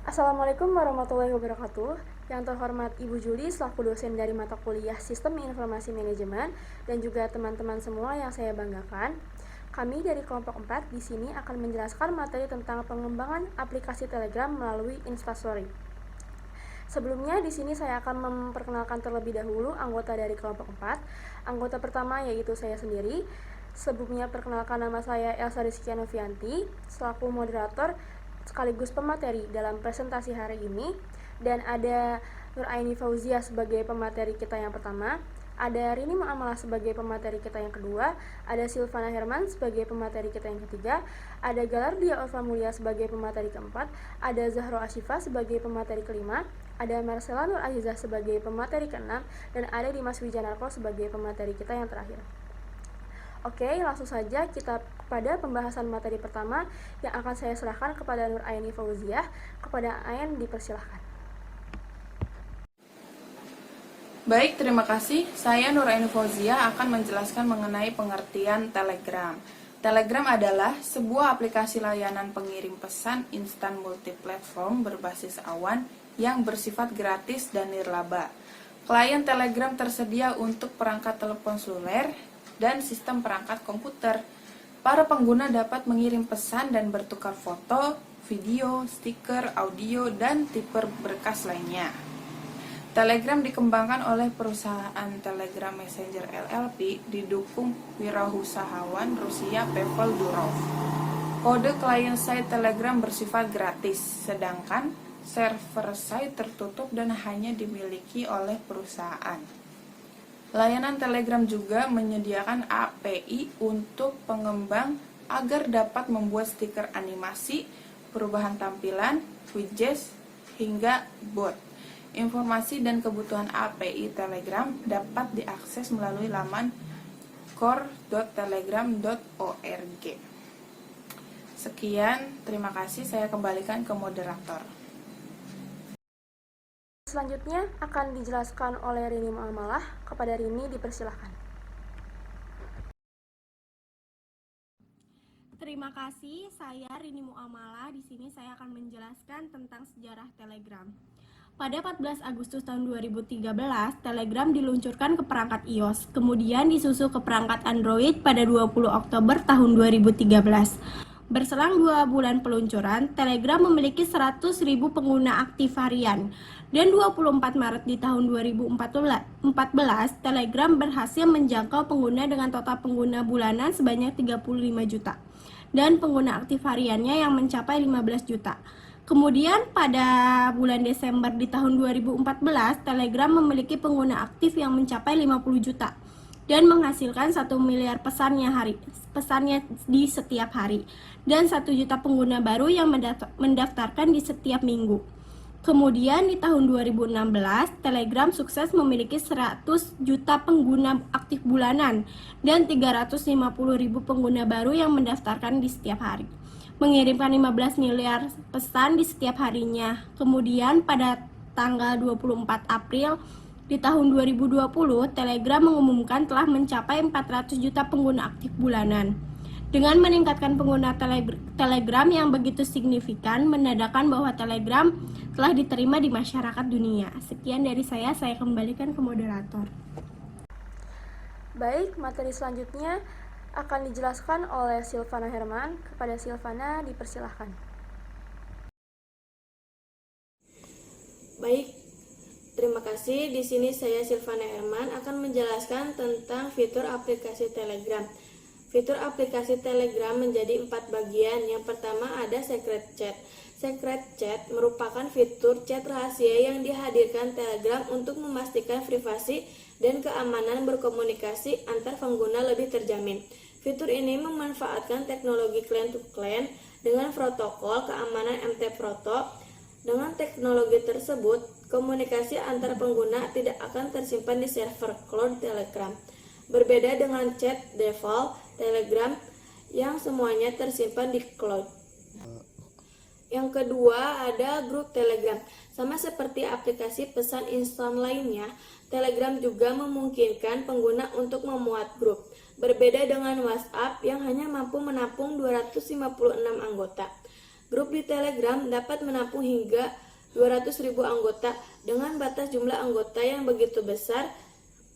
Assalamualaikum warahmatullahi wabarakatuh. Yang terhormat Ibu Juli selaku dosen dari mata kuliah Sistem Informasi Manajemen dan juga teman-teman semua yang saya banggakan. Kami dari kelompok 4 di sini akan menjelaskan materi tentang pengembangan aplikasi Telegram melalui Instastory. Sebelumnya di sini saya akan memperkenalkan terlebih dahulu anggota dari kelompok 4. Anggota pertama yaitu saya sendiri. Sebelumnya perkenalkan, nama saya Elsa Rizky Novianti selaku moderator sekaligus pemateri dalam presentasi hari ini, dan ada Nur Aini Fauzia sebagai pemateri kita yang pertama, ada Rini Muamalah sebagai pemateri kita yang kedua, ada Silvana Herman sebagai pemateri kita yang ketiga, ada Galardia Orfa Mulia sebagai pemateri keempat, ada Zahro Ashifa sebagai pemateri kelima, ada Marcela Nur Azizah sebagai pemateri keenam, dan ada Dimas Wijanarko sebagai pemateri kita yang terakhir. Oke, langsung saja kita pada pembahasan materi pertama yang akan saya serahkan kepada Nur Aini Fauziah. Kepada Ain dipersilahkan. Baik, terima kasih. Saya Nur Aini Fauziah akan menjelaskan mengenai pengertian Telegram. Telegram adalah sebuah aplikasi layanan pengirim pesan instan multiplatform berbasis awan yang bersifat gratis dan nirlaba. Klien Telegram tersedia untuk perangkat telepon seluler dan sistem perangkat komputer. Para pengguna dapat mengirim pesan dan bertukar foto, video, stiker, audio, dan tipe berkas lainnya. Telegram dikembangkan oleh perusahaan Telegram Messenger LLP didukung wirausahawan Rusia Pavel Durov. Kode client-side Telegram bersifat gratis, sedangkan server-side tertutup dan hanya dimiliki oleh perusahaan. Layanan Telegram juga menyediakan API untuk pengembang agar dapat membuat stiker animasi, perubahan tampilan, widgets, hingga bot. Informasi dan kebutuhan API Telegram dapat diakses melalui laman core.telegram.org. Sekian, terima kasih. Saya kembalikan ke moderator. Selanjutnya akan dijelaskan oleh Rini Muamalah. Kepada Rini dipersilahkan. Terima kasih, saya Rini Muamalah. Di sini saya akan menjelaskan tentang sejarah Telegram. Pada 14 Agustus tahun 2013, Telegram diluncurkan ke perangkat iOS, kemudian disusul ke perangkat Android pada 20 Oktober tahun 2013. Berselang 2 bulan peluncuran, Telegram memiliki 100.000 pengguna aktif harian. Dan 24 Maret di tahun 2014, Telegram berhasil menjangkau pengguna dengan total pengguna bulanan sebanyak 35 juta. Dan pengguna aktif hariannya yang mencapai 15 juta. Kemudian pada bulan Desember di tahun 2014, Telegram memiliki pengguna aktif yang mencapai 50 juta dan menghasilkan 1 miliar pesannya di setiap hari dan 1 juta pengguna baru yang mendaftarkan di setiap minggu. Kemudian di tahun 2016, Telegram sukses memiliki 100 juta pengguna aktif bulanan dan 350.000 pengguna baru yang mendaftarkan di setiap hari, mengirimkan 15 miliar pesan di setiap harinya. Kemudian pada tanggal 24 April di tahun 2020, Telegram mengumumkan telah mencapai 400 juta pengguna aktif bulanan. Dengan meningkatkan pengguna Telegram yang begitu signifikan, menandakan bahwa Telegram telah diterima di masyarakat dunia. Sekian dari saya kembalikan ke moderator. Baik, materi selanjutnya akan dijelaskan oleh Silvana Herman. Kepada Silvana dipersilahkan. Baik, terima kasih. Di sini saya Silvana Herman akan menjelaskan tentang fitur aplikasi Telegram. Fitur aplikasi Telegram menjadi 4 bagian. Yang pertama ada Secret Chat. Secret Chat merupakan fitur chat rahasia yang dihadirkan Telegram untuk memastikan privasi dan keamanan berkomunikasi antar pengguna lebih terjamin. Fitur ini memanfaatkan teknologi client-to-client dengan protokol keamanan MT-Proto. Dengan teknologi tersebut, komunikasi antar pengguna tidak akan tersimpan di server cloud Telegram. Berbeda dengan chat default Telegram yang semuanya tersimpan di cloud. Yang kedua ada grup Telegram. Sama seperti aplikasi pesan instan lainnya, Telegram juga memungkinkan pengguna untuk memuat grup. Berbeda dengan WhatsApp yang hanya mampu menampung 256 anggota. Grup di Telegram dapat menampung hingga 200.000 anggota. Dengan batas jumlah anggota yang begitu besar,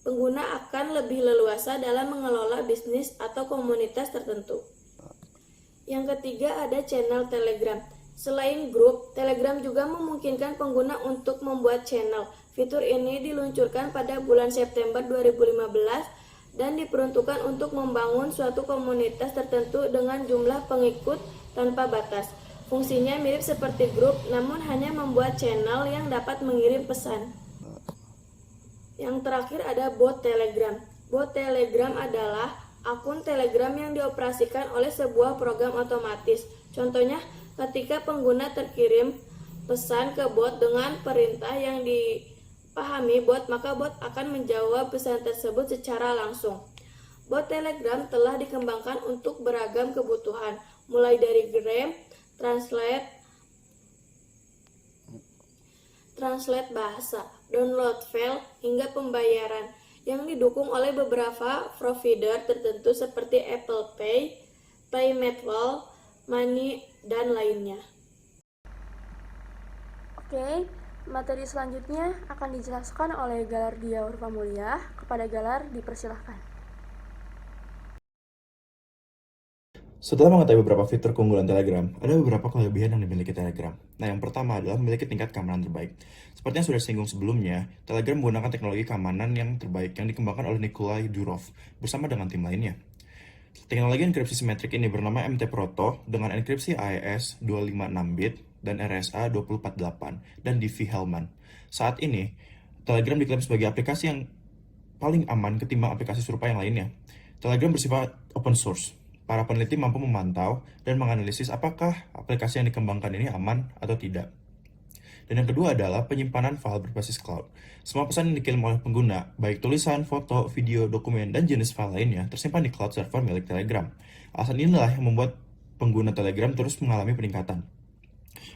pengguna akan lebih leluasa dalam mengelola bisnis atau komunitas tertentu. Yang ketiga ada channel Telegram. Selain grup, Telegram juga memungkinkan pengguna untuk membuat channel. Fitur ini diluncurkan pada bulan September 2015 dan diperuntukkan untuk membangun suatu komunitas tertentu dengan jumlah pengikut tanpa batas. Fungsinya mirip seperti grup, namun hanya membuat channel yang dapat mengirim pesan. Yang terakhir ada bot Telegram. Bot Telegram adalah akun Telegram yang dioperasikan oleh sebuah program otomatis. Contohnya, ketika pengguna terkirim pesan ke bot dengan perintah yang dipahami bot, maka bot akan menjawab pesan tersebut secara langsung. Bot Telegram telah dikembangkan untuk beragam kebutuhan, mulai dari gram, translate bahasa, download file, hingga pembayaran, yang didukung oleh beberapa provider tertentu seperti Apple Pay, PayMetWall, Money, dan lainnya. Oke, materi selanjutnya akan dijelaskan oleh Galar Dia Urfamulia. Kepada Galar, dipersilahkan. Setelah mengetahui beberapa fitur keunggulan Telegram, ada beberapa kelebihan yang dimiliki Telegram. Nah, yang pertama adalah memiliki tingkat keamanan terbaik. Seperti yang sudah disinggung sebelumnya, Telegram menggunakan teknologi keamanan yang terbaik yang dikembangkan oleh Nikolai Durov bersama dengan tim lainnya. Teknologi enkripsi simetrik ini bernama MT-Proto dengan enkripsi AES 256-bit dan RSA 248 dan Diffie-Hellman. Saat ini, Telegram diklaim sebagai aplikasi yang paling aman ketimbang aplikasi serupa yang lainnya. Telegram bersifat open source. Para peneliti mampu memantau dan menganalisis apakah aplikasi yang dikembangkan ini aman atau tidak. Dan yang kedua adalah penyimpanan file berbasis cloud. Semua pesan yang dikirim oleh pengguna, baik tulisan, foto, video, dokumen, dan jenis file lainnya, tersimpan di cloud server milik Telegram. Alasan inilah yang membuat pengguna Telegram terus mengalami peningkatan.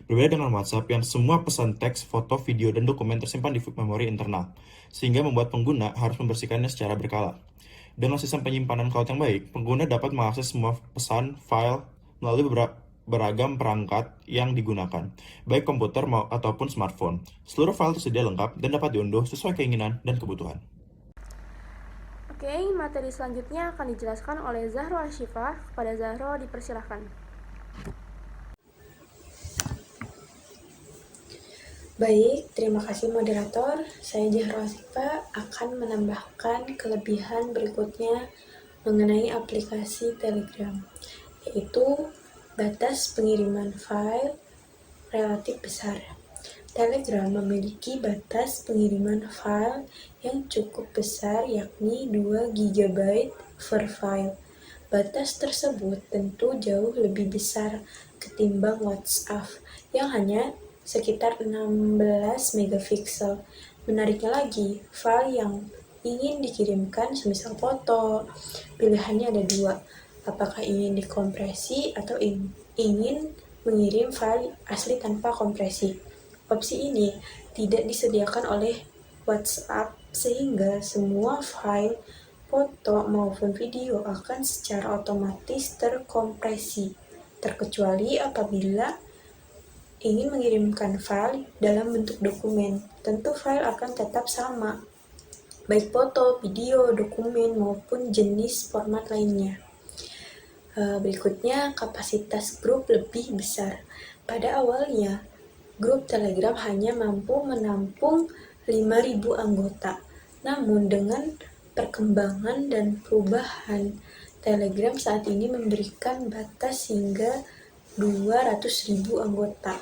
Berbeda dengan WhatsApp yang semua pesan teks, foto, video, dan dokumen tersimpan di memori internal, sehingga membuat pengguna harus membersihkannya secara berkala. Dengan sistem penyimpanan cloud yang baik, pengguna dapat mengakses semua pesan, file, melalui beragam perangkat yang digunakan, baik komputer ataupun smartphone. Seluruh file tersedia lengkap dan dapat diunduh sesuai keinginan dan kebutuhan. Oke, materi selanjutnya akan dijelaskan oleh Zahro Ashifa. Kepada Zahro, dipersilahkan. Baik, terima kasih moderator. Saya Zahro Ashifa akan menambahkan kelebihan berikutnya mengenai aplikasi Telegram, yaitu batas pengiriman file relatif besar. Telegram memiliki batas pengiriman file yang cukup besar, yakni 2 GB per file. Batas tersebut tentu jauh lebih besar ketimbang WhatsApp yang hanya sekitar 16 megapiksel. Menariknya lagi, file yang ingin dikirimkan semisal foto, pilihannya ada dua. Apakah ingin dikompresi atau ingin mengirim file asli tanpa kompresi. Opsi ini tidak disediakan oleh WhatsApp sehingga semua file, foto maupun video akan secara otomatis terkompresi, terkecuali apabila ingin mengirimkan file dalam bentuk dokumen. Tentu file akan tetap sama, baik foto, video, dokumen, maupun jenis format lainnya. Berikutnya, kapasitas grup lebih besar. Pada awalnya, grup Telegram hanya mampu menampung 5.000 anggota. Namun dengan perkembangan dan perubahan, Telegram saat ini memberikan batas hingga 200.000 anggota.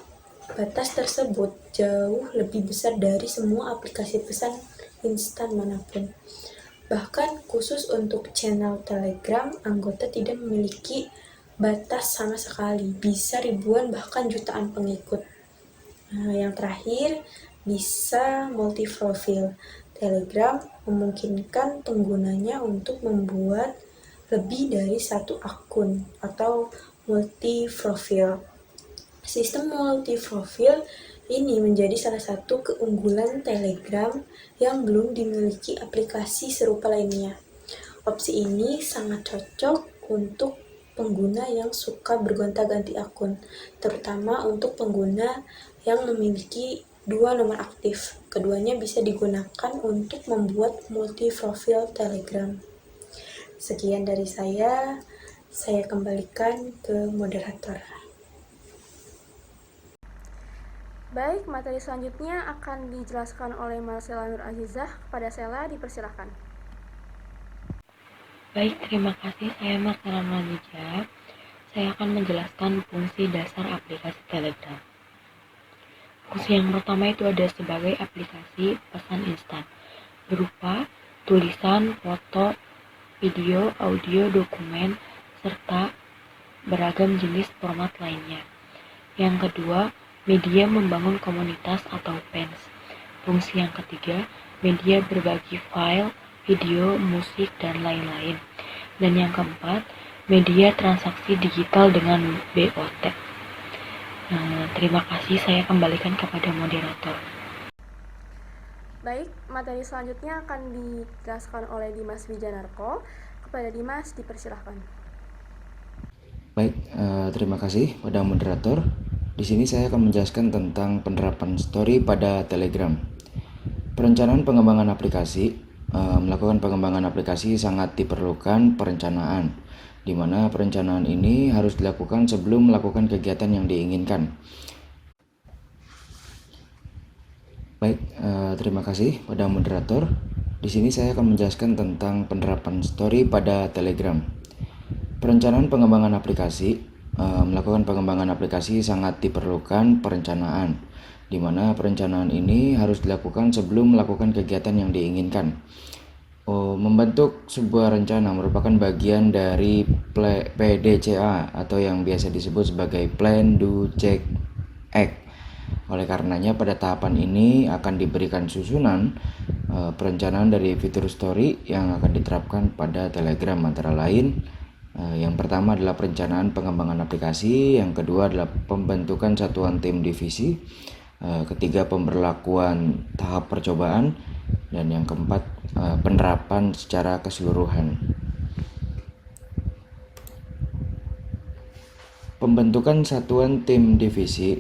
Batas tersebut jauh lebih besar dari semua aplikasi pesan instan manapun. Bahkan khusus untuk channel Telegram, anggota tidak memiliki batas sama sekali, bisa ribuan bahkan jutaan pengikut. Nah, yang terakhir, bisa multi-profil. Telegram memungkinkan penggunanya untuk membuat lebih dari satu akun atau multi-profil. Sistem multi-profil ini menjadi salah satu keunggulan Telegram yang belum dimiliki aplikasi serupa lainnya. Opsi ini sangat cocok untuk pengguna yang suka bergonta-ganti akun, terutama untuk pengguna yang memiliki dua nomor aktif. Keduanya bisa digunakan untuk membuat multi-profil Telegram. Sekian dari saya kembalikan ke moderator. Baik, materi selanjutnya akan dijelaskan oleh Marcella Nur Azizah. Kepada Sela, dipersilahkan. Baik, terima kasih. Saya Marcella Nur Azizah. Saya akan menjelaskan fungsi dasar aplikasi Telegram. Fungsi yang pertama itu ada sebagai aplikasi pesan instan, berupa tulisan, foto, video, audio, dokumen, serta beragam jenis format lainnya. Yang kedua, media membangun komunitas atau fans. Fungsi yang ketiga, media berbagi file, video, musik, dan lain-lain. Dan yang keempat, media transaksi digital dengan BOT. Terima kasih, saya kembalikan kepada moderator. Baik, materi selanjutnya akan dijelaskan oleh Dimas Wijanarko. Kepada Dimas, dipersilahkan. Baik, terima kasih pada moderator. Di sini saya akan menjelaskan tentang penerapan story pada Telegram. Perencanaan pengembangan aplikasi, melakukan pengembangan aplikasi sangat diperlukan perencanaan, di mana perencanaan ini harus dilakukan sebelum melakukan kegiatan yang diinginkan. Baik, terima kasih pada moderator. Di sini saya akan menjelaskan tentang penerapan story pada Telegram. Perencanaan pengembangan aplikasi, melakukan pengembangan aplikasi sangat diperlukan perencanaan, di mana perencanaan ini harus dilakukan sebelum melakukan kegiatan yang diinginkan. Membentuk sebuah rencana merupakan bagian dari PDCA atau yang biasa disebut sebagai Plan, Do, Check, Act. Oleh karenanya pada tahapan ini akan diberikan susunan perencanaan dari fitur story yang akan diterapkan pada Telegram, antara lain yang pertama adalah perencanaan pengembangan aplikasi, yang kedua adalah pembentukan satuan tim divisi, ketiga pemberlakuan tahap percobaan, dan yang keempat penerapan secara keseluruhan. Pembentukan satuan tim divisi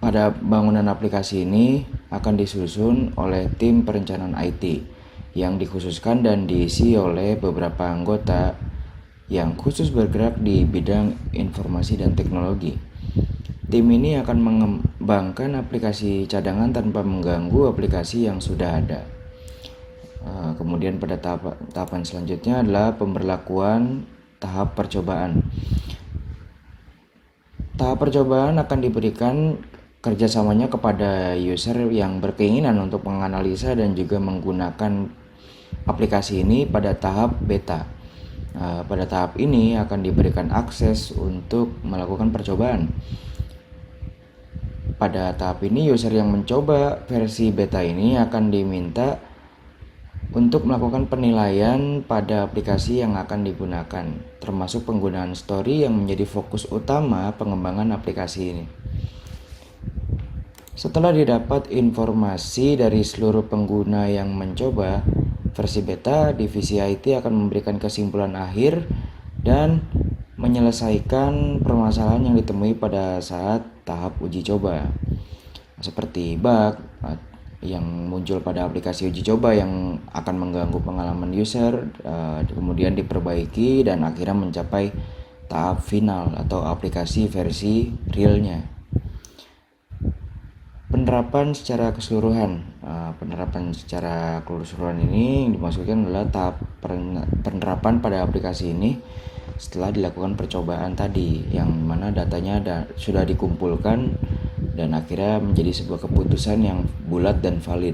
pada bangunan aplikasi ini akan disusun oleh tim perencanaan IT yang dikhususkan dan diisi oleh beberapa anggota yang khusus bergerak di bidang informasi dan teknologi. Tim ini akan mengembangkan aplikasi cadangan tanpa mengganggu aplikasi yang sudah ada. Kemudian pada tahapan selanjutnya adalah pemberlakuan tahap percobaan. Tahap percobaan akan diberikan kerjasamanya kepada user yang berkeinginan untuk menganalisa dan juga menggunakan aplikasi ini pada tahap beta. Pada tahap ini akan diberikan akses untuk melakukan percobaan. Pada tahap ini user yang mencoba versi beta ini akan diminta untuk melakukan penilaian pada aplikasi yang akan digunakan, termasuk penggunaan story yang menjadi fokus utama pengembangan aplikasi ini. Setelah didapat informasi dari seluruh pengguna yang mencoba versi beta, divisi IT akan memberikan kesimpulan akhir dan menyelesaikan permasalahan yang ditemui pada saat tahap uji coba, seperti bug yang muncul pada aplikasi uji coba yang akan mengganggu pengalaman user, kemudian diperbaiki dan akhirnya mencapai tahap final atau aplikasi versi realnya. Penerapan secara keseluruhan. Penerapan secara keseluruhan ini yang dimaksudkan adalah tahap penerapan pada aplikasi ini setelah dilakukan percobaan tadi, yang mana datanya sudah dikumpulkan dan akhirnya menjadi sebuah keputusan yang bulat dan valid.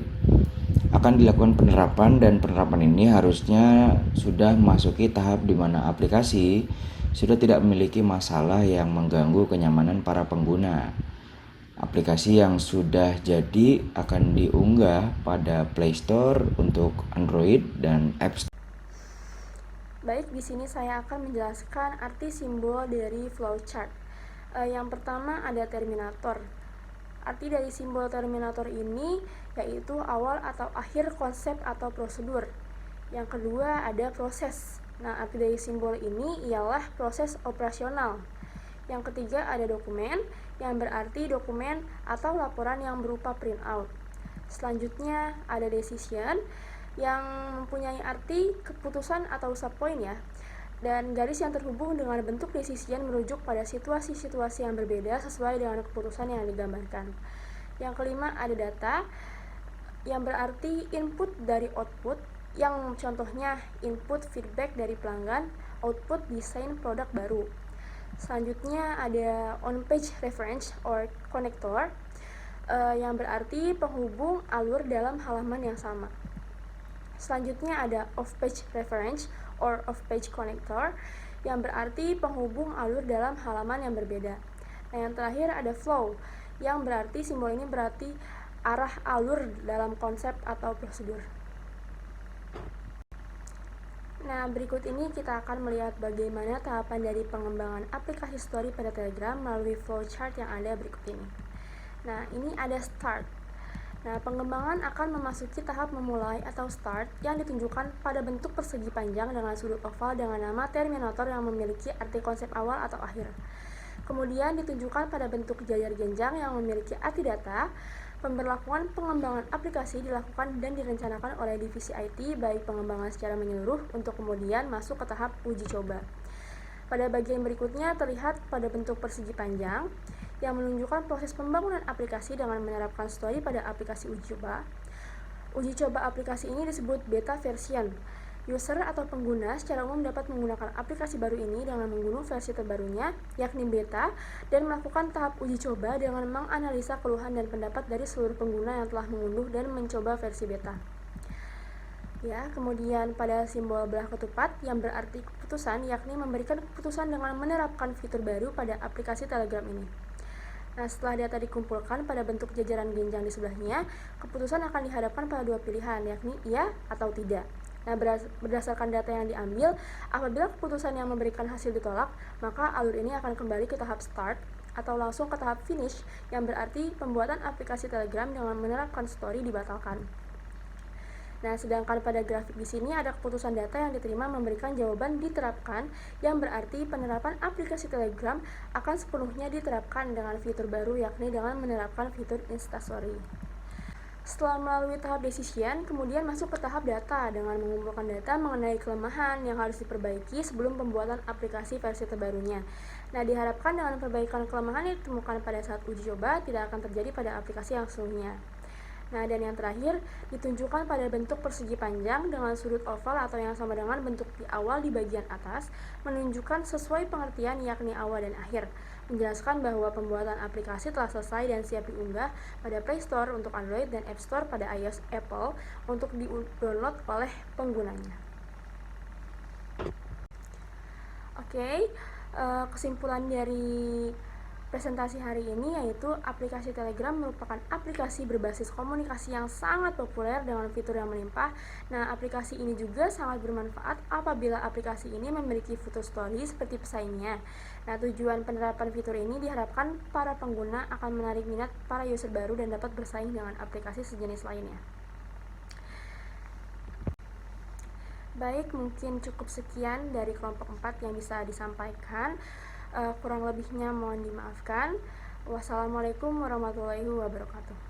Akan dilakukan penerapan, dan penerapan ini harusnya sudah memasuki tahap di mana aplikasi sudah tidak memiliki masalah yang mengganggu kenyamanan para pengguna. Aplikasi yang sudah jadi akan diunggah pada Play Store untuk Android dan App Store. Baik, di sini saya akan menjelaskan arti simbol dari flowchart. Yang pertama ada terminator. Arti dari simbol terminator ini yaitu awal atau akhir konsep atau prosedur. Yang kedua ada proses. Nah, arti dari simbol ini ialah proses operasional. Yang ketiga ada dokumen, yang berarti dokumen atau laporan yang berupa printout. Selanjutnya ada decision, yang mempunyai arti keputusan atau subpoint ya. Dan garis yang terhubung dengan bentuk decision merujuk pada situasi-situasi yang berbeda sesuai dengan keputusan yang digambarkan. Yang kelima ada data, yang berarti input dari output, yang contohnya input feedback dari pelanggan, output desain produk baru. Selanjutnya ada on-page reference or connector, yang berarti penghubung alur dalam halaman yang sama. Selanjutnya ada off-page reference or off-page connector, yang berarti penghubung alur dalam halaman yang berbeda. Nah, yang terakhir ada flow, yang berarti simbol ini berarti arah alur dalam konsep atau prosedur. Nah, berikut ini kita akan melihat bagaimana tahapan dari pengembangan aplikasi Story pada Telegram melalui flowchart yang ada berikut ini. Nah, ini ada start. Nah, pengembangan akan memasuki tahap memulai atau start yang ditunjukkan pada bentuk persegi panjang dengan sudut oval dengan nama terminator yang memiliki arti konsep awal atau akhir. Kemudian ditunjukkan pada bentuk jajar genjang yang memiliki arti data. Pemberlakuan pengembangan aplikasi dilakukan dan direncanakan oleh divisi IT baik pengembangan secara menyeluruh untuk kemudian masuk ke tahap uji coba. Pada bagian berikutnya terlihat pada bentuk persegi panjang yang menunjukkan proses pembangunan aplikasi dengan menerapkan Story pada aplikasi uji coba. Uji coba aplikasi ini disebut beta version. User atau pengguna secara umum dapat menggunakan aplikasi baru ini dengan mengunduh versi terbarunya, yakni beta, dan melakukan tahap uji coba dengan menganalisa keluhan dan pendapat dari seluruh pengguna yang telah mengunduh dan mencoba versi beta. Ya, kemudian pada simbol belah ketupat yang berarti keputusan, yakni memberikan keputusan dengan menerapkan fitur baru pada aplikasi Telegram ini. Nah, setelah data dikumpulkan pada bentuk jajaran genjang di sebelahnya, keputusan akan dihadapkan pada dua pilihan, yakni iya atau tidak. Nah, berdasarkan data yang diambil, apabila keputusan yang memberikan hasil ditolak, maka alur ini akan kembali ke tahap start atau langsung ke tahap finish, yang berarti pembuatan aplikasi Telegram dengan menerapkan Story dibatalkan. Nah, sedangkan pada grafik di sini ada keputusan data yang diterima memberikan jawaban diterapkan, yang berarti penerapan aplikasi Telegram akan sepenuhnya diterapkan dengan fitur baru, yakni dengan menerapkan fitur Instastory. Setelah melalui tahap decision, kemudian masuk ke tahap data dengan mengumpulkan data mengenai kelemahan yang harus diperbaiki sebelum pembuatan aplikasi versi terbarunya. Nah, diharapkan dengan perbaikan kelemahan yang ditemukan pada saat uji coba tidak akan terjadi pada aplikasi yang sesungguhnya. Nah, dan yang terakhir, ditunjukkan pada bentuk persegi panjang dengan sudut oval atau yang sama dengan bentuk di awal di bagian atas, menunjukkan sesuai pengertian yakni awal dan akhir, menjelaskan bahwa pembuatan aplikasi telah selesai dan siap diunggah pada Play Store untuk Android dan App Store pada iOS Apple untuk di-download oleh penggunanya. Oke, kesimpulan dari presentasi hari ini yaitu aplikasi Telegram merupakan aplikasi berbasis komunikasi yang sangat populer dengan fitur yang melimpah. Nah, aplikasi ini juga sangat bermanfaat apabila aplikasi ini memiliki fitur story seperti pesaingnya. Nah, tujuan penerapan fitur ini diharapkan para pengguna akan menarik minat para user baru dan dapat bersaing dengan aplikasi sejenis lainnya. Baik, mungkin cukup sekian dari kelompok 4 yang bisa disampaikan. Kurang lebihnya mohon dimaafkan. Wassalamualaikum warahmatullahi wabarakatuh.